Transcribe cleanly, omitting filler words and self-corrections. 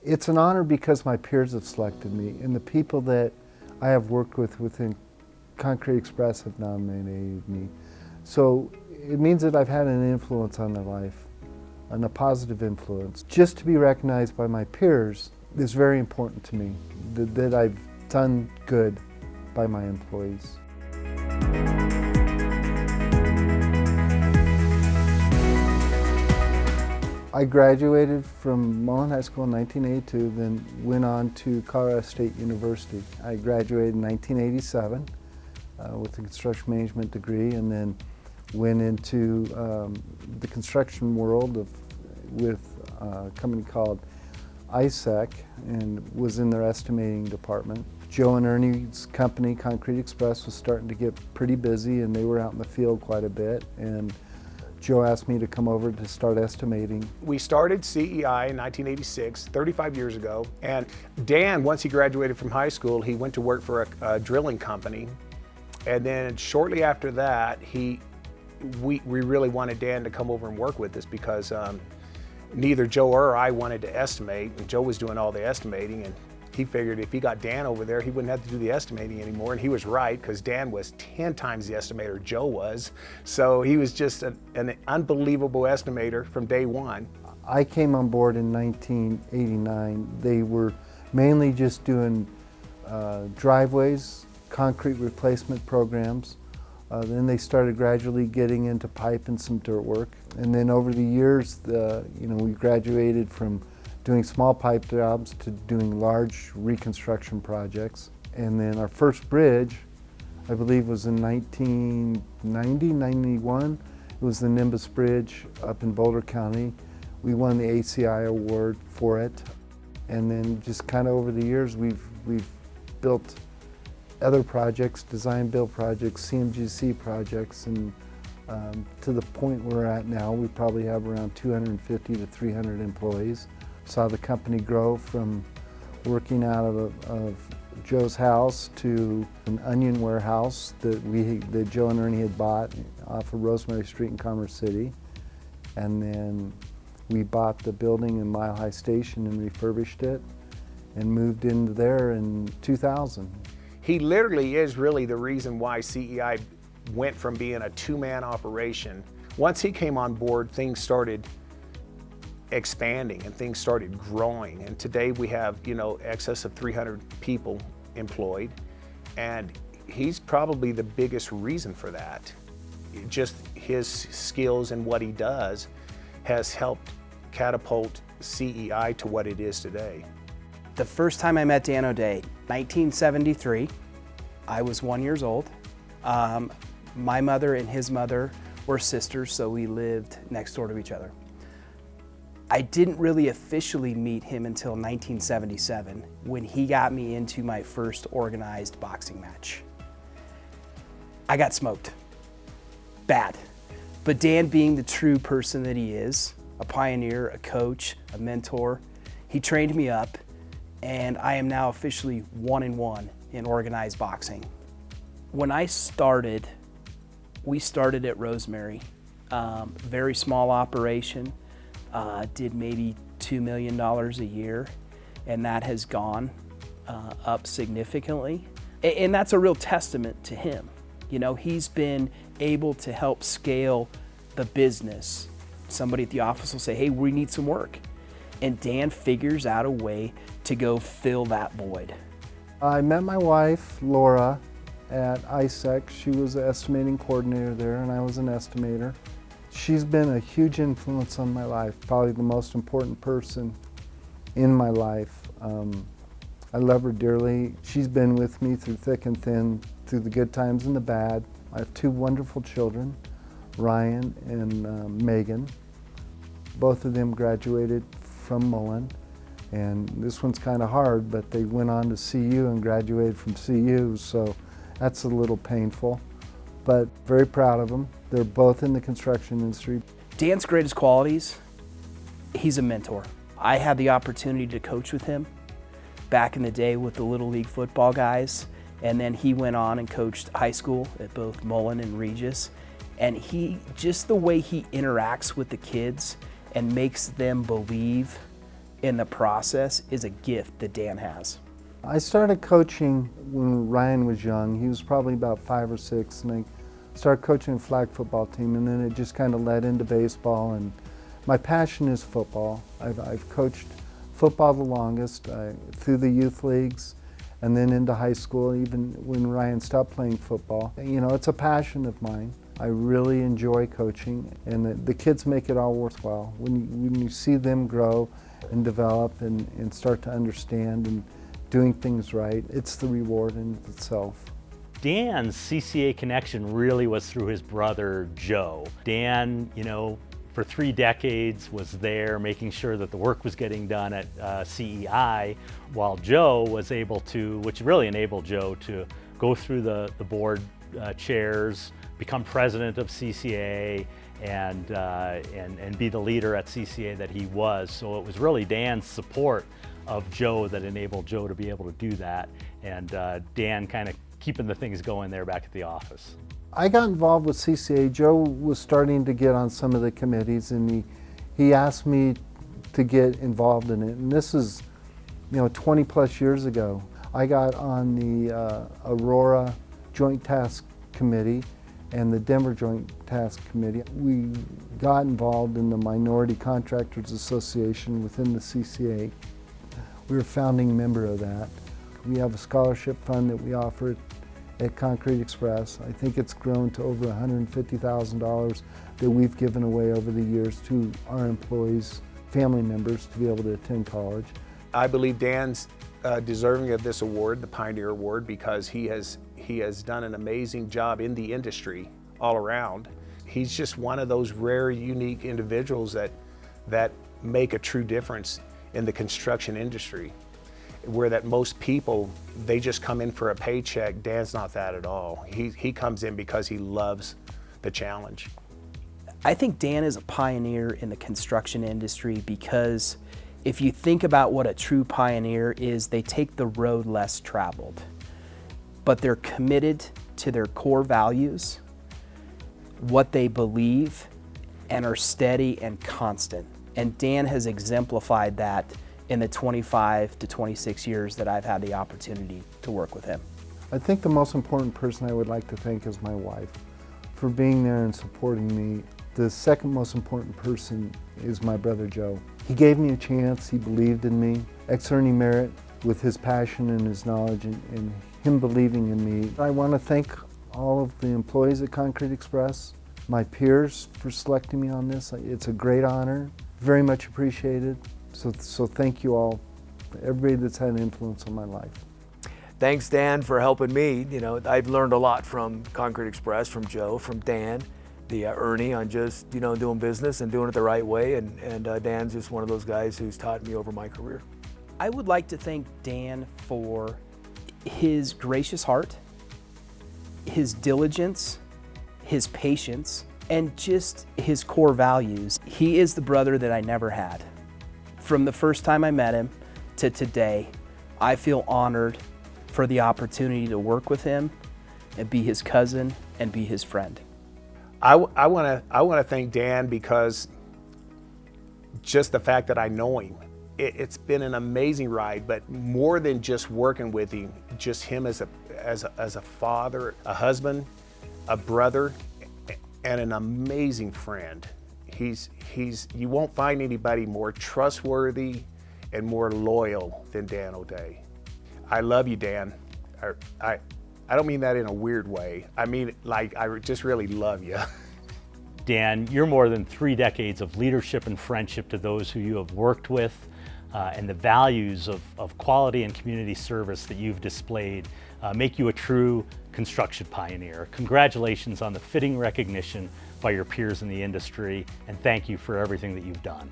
It's an honor because my peers have selected me, and the people that I have worked with within Concrete Express have nominated me. So it means that I've had an influence on their life, and a positive influence. Just to be recognized by my peers is very important to me, that I've done good by my employees. I graduated from Mullen High School in 1982, then went on to Colorado State University. I graduated in 1987 with a construction management degree, and then went into the construction world with a company called ISEC, and was in their estimating department. Joe and Ernie's company, Concrete Express, was starting to get pretty busy, and they were out in the field quite a bit. And Joe asked me to come over to start estimating. We started CEI in 1986, 35 years ago, and Dan, once he graduated from high school, he went to work for a drilling company, and then shortly after that, we really wanted Dan to come over and work with us because neither Joe or I wanted to estimate, and Joe was doing all the estimating, and he figured if he got Dan over there, he wouldn't have to do the estimating anymore, and he was right, because Dan was 10 times the estimator Joe was. So he was just an unbelievable estimator from day one. I came on board in 1989. They were mainly just doing driveways, concrete replacement programs. Then they started gradually getting into pipe and some dirt work. And then over the years, we graduated from doing small pipe jobs to doing large reconstruction projects. And then our first bridge, I believe, was in 1990, 91. It was the Nimbus Bridge up in Boulder County. We won the ACI award for it. And then just kind of over the years, we've built other projects, design build projects, CMGC projects, and to the point we're at now, we probably have around 250 to 300 employees. Saw the company grow from working out of Joe's house to an onion warehouse that Joe and Ernie had bought off of Rosemary Street in Commerce City. And then we bought the building in Mile High Station and refurbished it and moved into there in 2000. He literally is really the reason why CEI went from being a two-man operation. Once he came on board, things started expanding and things started growing. And today we have, excess of 300 people employed. And he's probably the biggest reason for that. Just his skills and what he does has helped catapult CEI to what it is today. The first time I met Dan O'Day, 1973, I was 1 year old. My mother and his mother were sisters, so we lived next door to each other. I didn't really officially meet him until 1977, when he got me into my first organized boxing match. I got smoked. Bad. But Dan, being the true person that he is, a pioneer, a coach, a mentor, he trained me up, and I am now officially 1-1 in organized boxing. When I started, we started at Rosemary. Very small operation, did maybe $2 million a year, and that has gone up significantly. And that's a real testament to him. He's been able to help scale the business. Somebody at the office will say, hey, we need some work. And Dan figures out a way to go fill that void. I met my wife, Laura, at ISEC. She was the estimating coordinator there, and I was an estimator. She's been a huge influence on my life, probably the most important person in my life. I love her dearly. She's been with me through thick and thin, through the good times and the bad. I have two wonderful children, Ryan and Megan. Both of them graduated from Mullen, and this one's kind of hard, but they went on to CU and graduated from CU, so that's a little painful, but very proud of them. They're both in the construction industry. Dan's greatest qualities, he's a mentor. I had the opportunity to coach with him back in the day with the Little League football guys, and then he went on and coached high school at both Mullen and Regis. And just the way he interacts with the kids and makes them believe in the process is a gift that Dan has. I started coaching when Ryan was young. He was probably about 5 or 6, and I started coaching a flag football team, and then it just kind of led into baseball. And my passion is football. I've coached football the longest, through the youth leagues, and then into high school, even when Ryan stopped playing football. You know, it's a passion of mine. I really enjoy coaching, and the kids make it all worthwhile. When you see them grow and develop and start to understand and doing things right, it's the reward in itself. Dan's CCA connection really was through his brother, Joe. Dan, you know, for 3 decades was there making sure that the work was getting done at CEI, while Joe was able to, which really enabled Joe to go through the board chairs, become president of CCA, and be the leader at CCA that he was. So it was really Dan's support of Joe that enabled Joe to be able to do that, and Dan kind of keeping the things going there back at the office. I got involved with CCA. Joe was starting to get on some of the committees, and he asked me to get involved in it. And this is, you know, 20 plus years ago. I got on the Aurora Joint Task Committee and the Denver Joint Task Committee. We got involved in the Minority Contractors Association within the CCA. We were a founding member of that. We have a scholarship fund that we offer at Concrete Express. I think it's grown to over $150,000 that we've given away over the years to our employees, family members, to be able to attend college. I believe Dan's deserving of this award, the Pioneer Award, because he has done an amazing job in the industry all around. He's just one of those rare, unique individuals that make a true difference in the construction industry, where that most people, they just come in for a paycheck. Dan's not that at all. He comes in because he loves the challenge. I think Dan is a pioneer in the construction industry because if you think about what a true pioneer is, they take the road less traveled, but they're committed to their core values, what they believe, and are steady and constant. And Dan has exemplified that in the 25 to 26 years that I've had the opportunity to work with him. I think the most important person I would like to thank is my wife for being there and supporting me. The second most important person is my brother Joe. He gave me a chance, he believed in me. External merit with his passion and his knowledge and him believing in me. I want to thank all of the employees at Concrete Express, my peers for selecting me on this. It's a great honor, very much appreciated. So thank you all, everybody that's had an influence on my life. Thanks, Dan, for helping me. You know, I've learned a lot from Concrete Express, from Joe, from Dan, the Ernie, on just, you know, doing business and doing it the right way. And Dan's just one of those guys who's taught me over my career. I would like to thank Dan for his gracious heart, his diligence, his patience, and just his core values. He is the brother that I never had. From the first time I met him to today, I feel honored for the opportunity to work with him and be his cousin and be his friend. I want to thank Dan because just the fact that I know him, it's been an amazing ride. But more than just working with him, just him as a father, a husband, a brother, and an amazing friend. You won't find anybody more trustworthy and more loyal than Dan O'Day. I love you, Dan. I don't mean that in a weird way. I mean, like, I just really love you. Dan, you're more than 3 decades of leadership and friendship to those who you have worked with, and the values of quality and community service that you've displayed make you a true construction pioneer. Congratulations on the fitting recognition by your peers in the industry, and thank you for everything that you've done.